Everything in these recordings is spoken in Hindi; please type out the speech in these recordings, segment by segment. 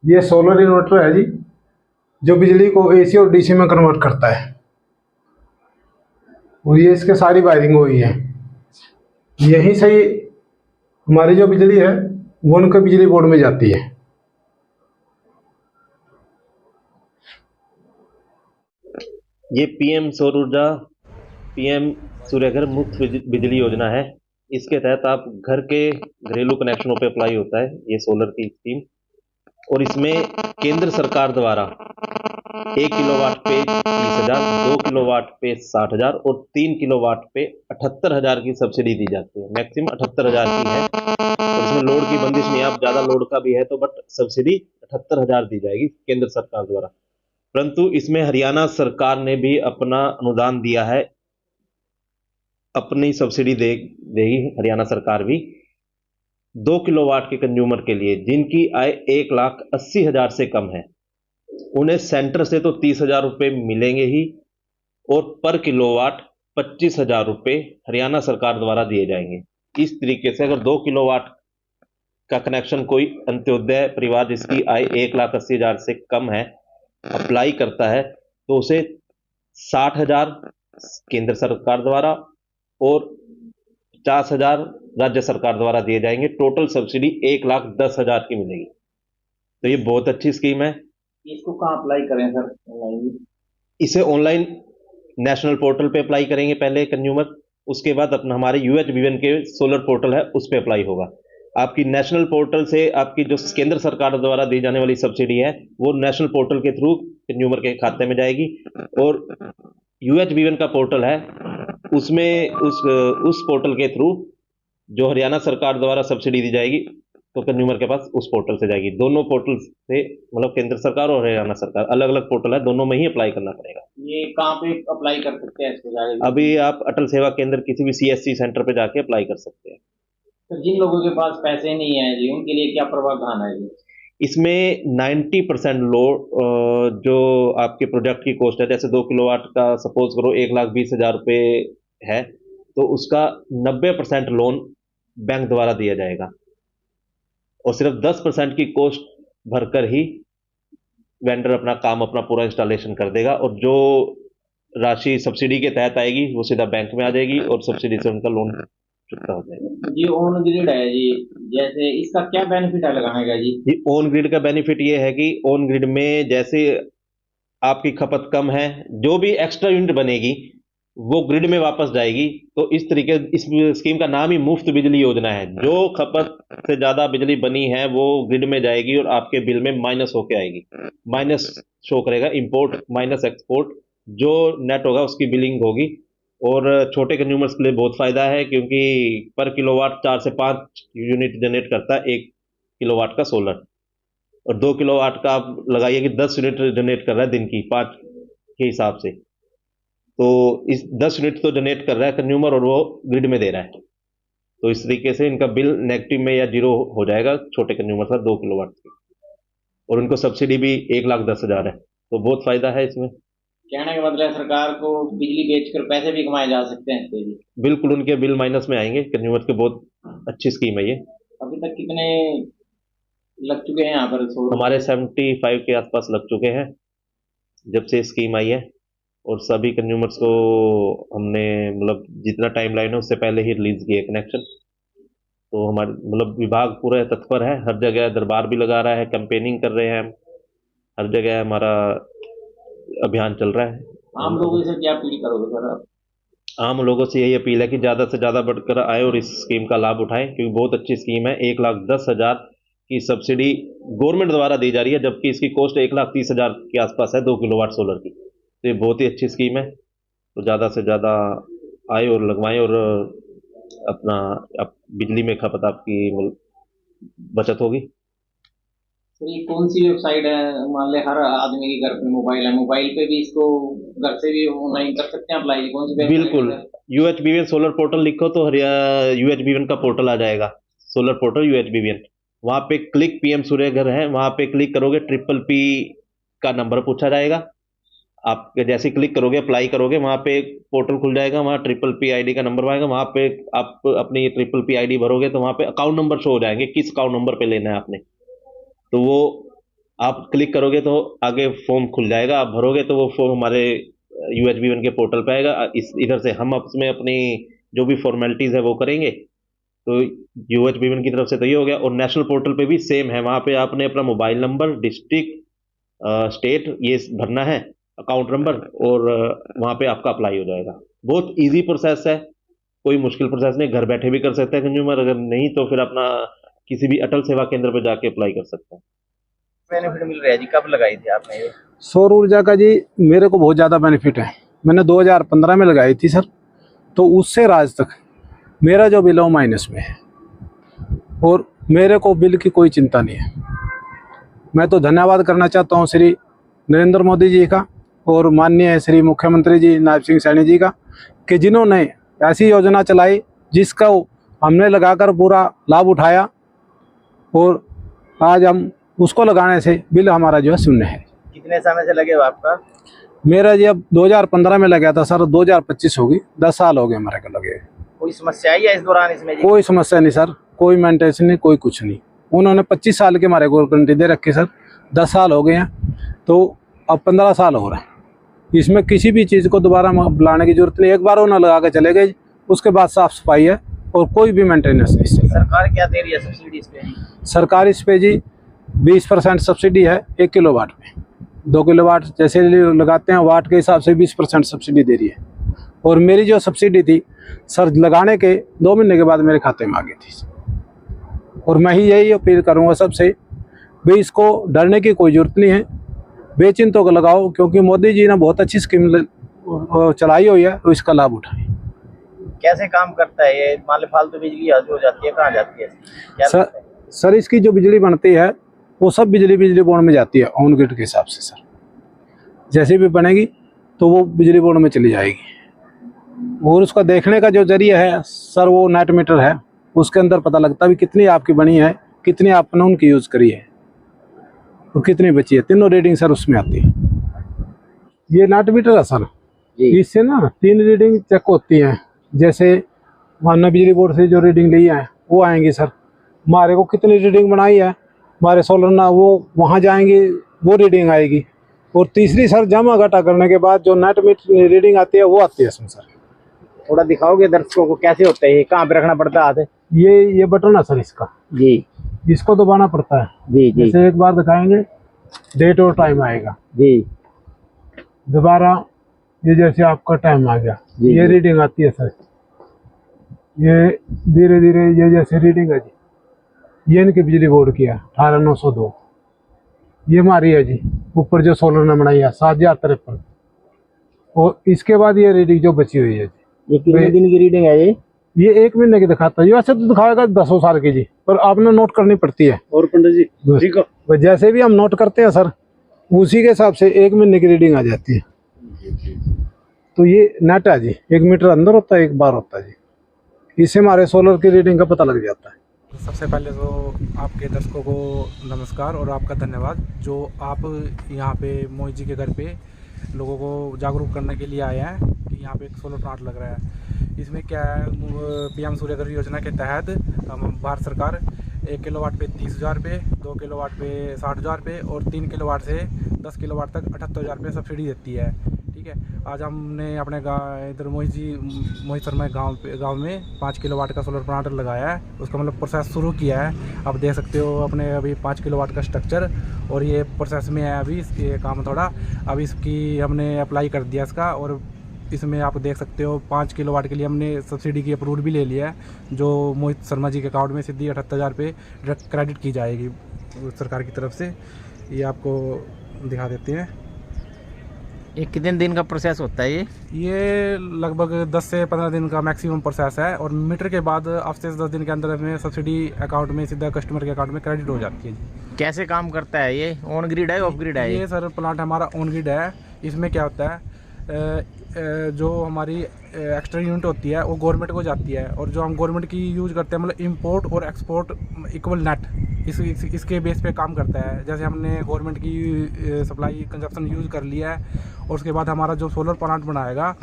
ये सोलर इन्वर्टर है जी, जो बिजली को एसी और डीसी में कन्वर्ट करता है। और ये इसके सारी वायरिंग हुई है। यहीं से ही हमारी जो बिजली है वो उनके बिजली बोर्ड में जाती है। ये पीएम सूर्यघर मुफ्त बिजली योजना है। इसके तहत आप घर के घरेलू कनेक्शनों पे अप्लाई होता है ये सोलर की स्कीम। और इसमें केंद्र सरकार द्वारा 1 किलोवाट पे 30,000, 2 किलोवाट पे 60,000 और 3 किलोवाट पे 78,000 की सब्सिडी दी जाती है। मैक्सिमम 78,000 की है और इसमें लोड की बंदिश नहीं है। आप ज्यादा लोड का भी है तो बट सब्सिडी 78,000 दी जाएगी केंद्र सरकार द्वारा। परंतु इसमें हरियाणा सरकार ने भी अपना अनुदान दिया है, अपनी सब्सिडी देगी हरियाणा सरकार भी 2 किलोवाट के कंज्यूमर के लिए जिनकी आय 1,80,000 से कम है। उन्हें सेंटर से तो 30,000 रुपये मिलेंगे ही और पर किलोवाट 25,000 रुपये हरियाणा सरकार द्वारा दिए जाएंगे। इस तरीके से अगर 2 किलोवाट का कनेक्शन कोई अंत्योदय परिवार जिसकी आय 1,80,000 से कम है अप्लाई करता है तो उसे 60,000 केंद्र सरकार द्वारा और 50,000 राज्य सरकार द्वारा दिए जाएंगे। टोटल सब्सिडी 1,10,000 की मिलेगी। तो ये बहुत अच्छी स्कीम है। इसको कहाँ अप्लाई करें सर? ऑनलाइन? इसे ऑनलाइन नेशनल पोर्टल पे अप्लाई करेंगे पहले कंज्यूमर, उसके बाद अपना हमारे यूएचबीवन के सोलर पोर्टल है उस पे अप्लाई होगा। आपकी नेशनल पोर्टल से आपकी जो केंद्र सरकार द्वारा दी जाने वाली सब्सिडी है वो नेशनल पोर्टल के थ्रू कंज्यूमर के खाते में जाएगी। और यूएचबीवन का पोर्टल है उसमें उस पोर्टल के थ्रू जो हरियाणा सरकार द्वारा सब्सिडी दी जाएगी तो कंज्यूमर के पास उस पोर्टल से जाएगी। दोनों पोर्टल से मतलब केंद्र सरकार और हरियाणा सरकार अलग अलग पोर्टल है, दोनों में ही अप्लाई करना पड़ेगा। ये कहाँ पे अप्लाई कर सकते हैं इसको जाके? अभी आप अटल सेवा केंद्र किसी भी सीएससी सेंटर पे जाके अप्लाई कर सकते हैं। तो जिन लोगों के पास पैसे नहीं है जी उनके लिए क्या प्रावधान है जी? इसमें 90% लोड जो आपके प्रोजेक्ट की कॉस्ट है, जैसे 2 किलोवाट का सपोज करो 1,20,000 रुपये है तो उसका 90% लोन बैंक द्वारा दिया जाएगा और सिर्फ 10% की कॉस्ट भरकर ही वेंडर अपना काम अपना पूरा इंस्टॉलेशन कर देगा और जो राशि सब्सिडी के तहत आएगी वो सीधा बैंक में आ जाएगी और सब्सिडी से उनका लोन चुकता हो जाएगा। जी ऑन ग्रिड है जी, जैसे इसका क्या बेनिफिट है लगाने का जी? जी ऑन ग्रिड का बेनिफिट ये है कि ऑन ग्रिड में जैसे आपकी खपत कम है, जो भी एक्स्ट्रा यूनिट बनेगी वो ग्रिड में वापस जाएगी। तो इस तरीके इस स्कीम का नाम ही मुफ्त बिजली योजना है। जो खपत से ज्यादा बिजली बनी है वो ग्रिड में जाएगी और आपके बिल में माइनस होके आएगी। माइनस शो करेगा, इंपोर्ट माइनस एक्सपोर्ट, जो नेट होगा उसकी बिलिंग होगी। और छोटे कंज्यूमर्स के लिए बहुत फायदा है क्योंकि पर किलोवाट 4 से 5 यूनिट जनरेट करता है 1 किलोवाट का सोलर। और 2 किलोवाट का आप लगाइए कि 10 यूनिट जनरेट कर रहा है दिन की 5 के हिसाब से, तो इस 10 यूनिट तो जनरेट कर रहा है कंज्यूमर और वो ग्रिड में दे रहा है। तो इस तरीके से इनका बिल नेगेटिव में या जीरो हो जाएगा छोटे कंज्यूमर का 2 किलोवाट की। और उनको सब्सिडी भी 1,10,000 है, तो बहुत फायदा है इसमें। कहने का मतलब है सरकार को बिजली बेचकर पैसे भी कमाए जा सकते हैं इससे जी? बिल्कुल, उनके बिल माइनस में आएंगे कंज्यूमर के। बहुत अच्छी स्कीम है ये। अभी तक कितने लग चुके हैं यहाँ पर सोलर? हमारे 75 के आसपास लग चुके हैं जब से स्कीम आई है। और सभी कंज्यूमर्स को हमने मतलब जितना टाइम लाइन है उससे पहले ही रिलीज किए कनेक्शन। तो हमारे मतलब विभाग पूरा तत्पर है, हर जगह दरबार भी लगा रहा है, कैंपेनिंग कर रहे हैं हम, हर जगह हमारा अभियान चल रहा है। आम लोगों से क्या अपील करोगे सर आप? आम लोगों से यही अपील है कि ज़्यादा से ज़्यादा बढ़कर आए और इस स्कीम का लाभ उठाएं क्योंकि बहुत अच्छी स्कीम है। 1,10,000 की सब्सिडी गवर्नमेंट द्वारा दी जा रही है जबकि इसकी कॉस्ट 1,30,000 के आसपास है 2 किलोवाट सोलर की। तो ये बहुत ही अच्छी स्कीम है। तो ज़्यादा से ज़्यादा आए और लगवाएं और अपना बिजली में खपत आपकी बचत होगी। तो ये कौन सी वेबसाइट है? मान ले हर आदमी के घर पे मोबाइल है, मोबाइल पे भी इसको घर से भी ऑनलाइन कर सकते हैं अप्लाई? कौन सी वेबसाइट बिल्कुल, है? यूएचबीवीएन सोलर पोर्टल लिखो तो यूएचबीवीएन का पोर्टल आ जाएगा, सोलर पोर्टल यूएचबीवीएन। वहां पे क्लिक पीएम सूर्य घर है, वहां पे क्लिक करोगे ट्रिपल पी का नंबर पूछा जाएगा। आप जैसे क्लिक करोगे अप्लाई करोगे वहां पे एक पोर्टल खुल जाएगा, वहां ट्रिपल पी आईडी का नंबर आएगा, वहां पे आप अपनी ट्रिपल पी आईडी भरोगे तो वहां पे अकाउंट नंबर शो हो जाएंगे किस अकाउंट नंबर पे लेना है आपने। तो वो आप क्लिक करोगे तो आगे फॉर्म खुल जाएगा, आप भरोगे तो वो फॉर्म हमारे UHB1 के पोर्टल पे आएगा। इधर से हम उसमें अपनी जो भी फॉर्मेलिटीज़ है वो करेंगे। तो UHB1 की तरफ से तो ये हो गया, और नेशनल पोर्टल पे भी सेम है, वहाँ पे आपने अपना मोबाइल नंबर, डिस्ट्रिक्ट, स्टेट ये भरना है, अकाउंट नंबर, और वहाँ पे आपका अप्लाई हो जाएगा। बहुत इजी प्रोसेस है, कोई मुश्किल प्रोसेस नहीं, घर बैठे भी कर सकता है कंज्यूमर, अगर नहीं तो फिर अपना किसी भी अटल सेवा केंद्र पे जाके अप्लाई कर सकता है। बेनिफिट मिल रहा है जी, कब लगाई थी आपने ये? सौर ऊर्जा का जी मेरे को बहुत ज़्यादा बेनिफिट है। मैंने 2015 में लगाई थी सर, तो उससे आज तक मेरा जो बिल है वो माइनस में है, और मेरे को बिल की कोई चिंता नहीं है। मैं तो धन्यवाद करना चाहता हूँ श्री नरेंद्र मोदी जी का और माननीय श्री मुख्यमंत्री जी नायब सिंह सैनी जी का, कि जिन्होंने ऐसी योजना चलाई जिसका हमने लगाकर पूरा लाभ उठाया, और आज हम उसको लगाने से बिल हमारा जो है शून्य है। कितने समय से लगे हो आपका? मेरा जी अब 2015 में लगा था सर, 2025 होगी, 10 साल हो गए हमारे को लगे। कोई समस्या आई है इस दौरान इसमें जी? कोई समस्या नहीं सर, कोई मेंटेनेंस नहीं, कोई कुछ नहीं। उन्होंने 25 साल के हमारे को गारंटी दे रखी सर, 10 साल हो गए हैं, तो अब 15 साल हो रहे हैं। इसमें किसी भी चीज़ को दोबारा बुलाने की जरूरत नहीं, एक बार उन्हें लगा के चले गए, उसके बाद साफ सफाई है और कोई भी मेंटेनेंस नहीं। सरकार क्या दे रही है सब्सिडी इस पे? सरकार इस पे जी 20% सब्सिडी है 1 किलोवाट में। 2 किलोवाट जैसे लगाते हैं वाट के हिसाब से 20% सब्सिडी दे रही है। और मेरी जो सब्सिडी थी सर, लगाने के 2 महीने के बाद मेरे खाते में आ गई थी। और मैं ही यही अपील करूंगा सबसे, भाई इसको डरने की कोई ज़रूरत नहीं है, बेचिंतों को लगाओ, क्योंकि मोदी जी ने बहुत अच्छी स्कीम चलाई हुई है, तो इसका लाभ उठाएं। कैसे काम करता है ये? मान लो फालतू बिजली हाजिर हो जाती है, कहाँ जाती है? सर इसकी जो बिजली बनती है वो सब बिजली बोर्ड में जाती है, ऑन ग्रिड के हिसाब से सर। जैसे भी बनेगी तो वो बिजली बोर्ड में चली जाएगी। और उसका देखने का जो जरिया है सर, वो नेट मीटर है, उसके अंदर पता लगता भी कितनी आपकी बनी है, कितनी आपने उनकी यूज़ करी है और कितनी बची है, तीनों रीडिंग सर उसमें आती है। ये नेट मीटर है सर, इससे ना 3 रीडिंग चेक होती हैं। जैसे मानना बिजली बोर्ड से जो रीडिंग ली है वो आएंगी सर, हमारे को कितनी रीडिंग बनाई है हमारे सोलर ना, वो वहाँ जाएंगी, वो रीडिंग आएगी। और तीसरी सर जमा घटा करने के बाद जो नेट मीटर रीडिंग आती है वो आती है इसमें सर। थोड़ा दिखाओगे दर्शकों को कैसे होता है ये? कहाँ पे रखना पड़ता है हाथ? ये बटन है सर इसका जी, इसको दबाना पड़ता है जी जी। जैसे एक बार दिखाएंगे डेट और टाइम आएगा जी, दोबारा ये जैसे आपका टाइम आ गया, ये रीडिंग आती है सर। ये धीरे धीरे ये जैसे रीडिंग है जी, ये इनकी बिजली बोर्ड की है 18902, ये हमारी है जी ऊपर जो सोलर ने बनाई है 7053। और इसके बाद ये रीडिंग जो बची हुई है जी, ये कितने दिन की रीडिंग है ये 1 महीने की दिखाता है। ये वैसे तो दिखाएगा 10 साल की जी, पर आपने नोट करनी पड़ती है। और पंडित जी ठीक है, जैसे भी हम नोट करते हैं सर, उसी के हिसाब से 1 महीने की रीडिंग आ जाती है। तो ये नेट है जी, 1 मीटर अंदर होता है, 1 बार होता है जी, इससे हमारे सोलर की रीडिंग का पता लग जाता है। सबसे पहले तो आपके दर्शकों को नमस्कार और आपका धन्यवाद, जो आप यहाँ पे मोहित जी के घर पे लोगों को जागरूक करने के लिए आए हैं कि यहाँ पे एक सोलर प्लांट लग रहा है। इसमें क्या है, PM सूर्यघर योजना के तहत भारत सरकार 1 किलोवाट पे 30,000 रुपये, 2 किलोवाट पे 60,000 रुपये और 3 किलोवाट से 10 किलोवाट तक 78,000 रुपये सब्सिडी देती है। ठीक है, आज हमने अपने इधर मोहित शर्मा गांव में 5 किलोवाट का सोलर प्लांट लगाया है, उसका मतलब प्रोसेस शुरू किया है। आप देख सकते हो अपने अभी 5 किलोवाट का स्ट्रक्चर, और ये प्रोसेस में है अभी ये काम थोड़ा। अभी इसकी हमने अप्लाई कर दिया इसका, और इसमें आप देख सकते हो 5 किलोवाट के लिए हमने सब्सिडी की अप्रूवल भी ले लिया है, जो मोहित शर्मा जी के अकाउंट में सीधी 78,000 रुपये डायरेक्ट क्रेडिट की जाएगी सरकार की तरफ से। ये आपको दिखा देते हैं। ये कितने दिन का प्रोसेस होता है ये लगभग 10 से 15 दिन का मैक्सिमम प्रोसेस है, और मीटर के बाद हफ्ते से 10 दिन के अंदर में सब्सिडी अकाउंट में सीधा कस्टमर के अकाउंट में क्रेडिट हो जाती है जी। कैसे काम करता है ये? ऑन ग्रिड है, ऑफ ग्रिड है? ये सर प्लांट हमारा ऑन ग्रिड है। इसमें क्या होता है, जो हमारी एक्स्ट्रा यूनिट होती है वो गवर्नमेंट को जाती है, और जो हम गवर्नमेंट की यूज़ करते हैं मतलब इंपोर्ट और एक्सपोर्ट इक्वल नेट, इसके बेस पे काम करता है। जैसे हमने गवर्नमेंट की सप्लाई कंजप्शन यूज़ कर लिया है, और उसके बाद हमारा जो सोलर प्लांट बनाएगा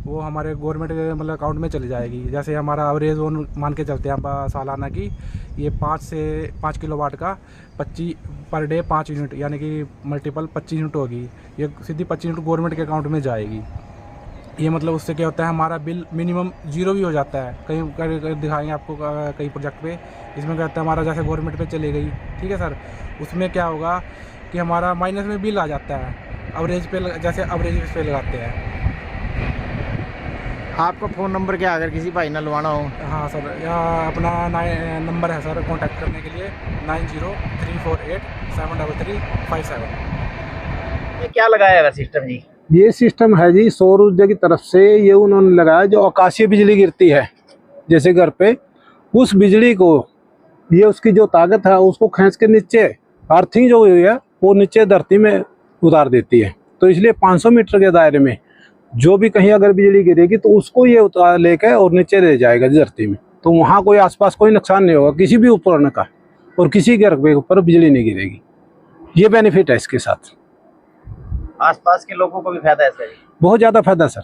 वो हमारे गवर्नमेंट के मतलब अकाउंट में चली जाएगी। जैसे हमारा एवरेज मान के चलते हैं सालाना की, ये 5 किलोवाट का पर डे 5 यूनिट यानी कि मल्टीपल 25 यूनिट होगी। ये सीधी 25 यूनिट गवर्नमेंट के अकाउंट में जाएगी। ये मतलब उससे क्या होता है, हमारा बिल मिनिमम 0 भी हो जाता है। कहीं दिखाएंगे आपको कई प्रोजेक्ट पे, इसमें क्या होता है हमारा जैसे गवर्नमेंट पे चले गई, ठीक है सर, उसमें क्या होगा कि हमारा माइनस में बिल आ जाता है, एवरेज पे जैसे एवरेज पे लगाते हैं। आपका फ़ोन नंबर क्या है अगर किसी भाई ने लवाना हो? हाँ सर, या अपना नंबर है सर कांटेक्ट करने के लिए 9034873357। ये क्या लगाया है सिस्टम जी? ये सिस्टम है जी सौर ऊर्जा की तरफ से, ये उन्होंने लगाया जो आकाशीय बिजली गिरती है जैसे घर पे, उस बिजली को ये उसकी जो ताकत है उसको खींच के नीचे अर्थिंग जो हुई है वो नीचे धरती में उतार देती है। तो इसलिए 500 मीटर के दायरे में जो भी कहीं अगर बिजली गिरेगी तो उसको ये उतार लेकर और नीचे ले जाएगा धरती में, तो वहाँ कोई आसपास कोई नुकसान नहीं होगा किसी भी उपकरण का, और किसी घर के ऊपर बिजली नहीं गिरेगी। ये बेनिफिट है इसके साथ। आसपास के लोगों को भी फायदा है सर? बहुत ज़्यादा फायदा सर।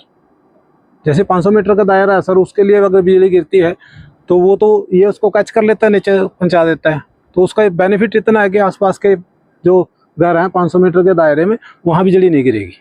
जैसे 500 मीटर का दायरा है सर, उसके लिए अगर बिजली गिरती है तो वो तो ये उसको कैच कर लेता है, नीचे पहुंचा देता है। तो उसका बेनिफिट इतना है कि आसपास के जो घर हैं 500 मीटर के दायरे में वहाँ बिजली नहीं गिरेगी।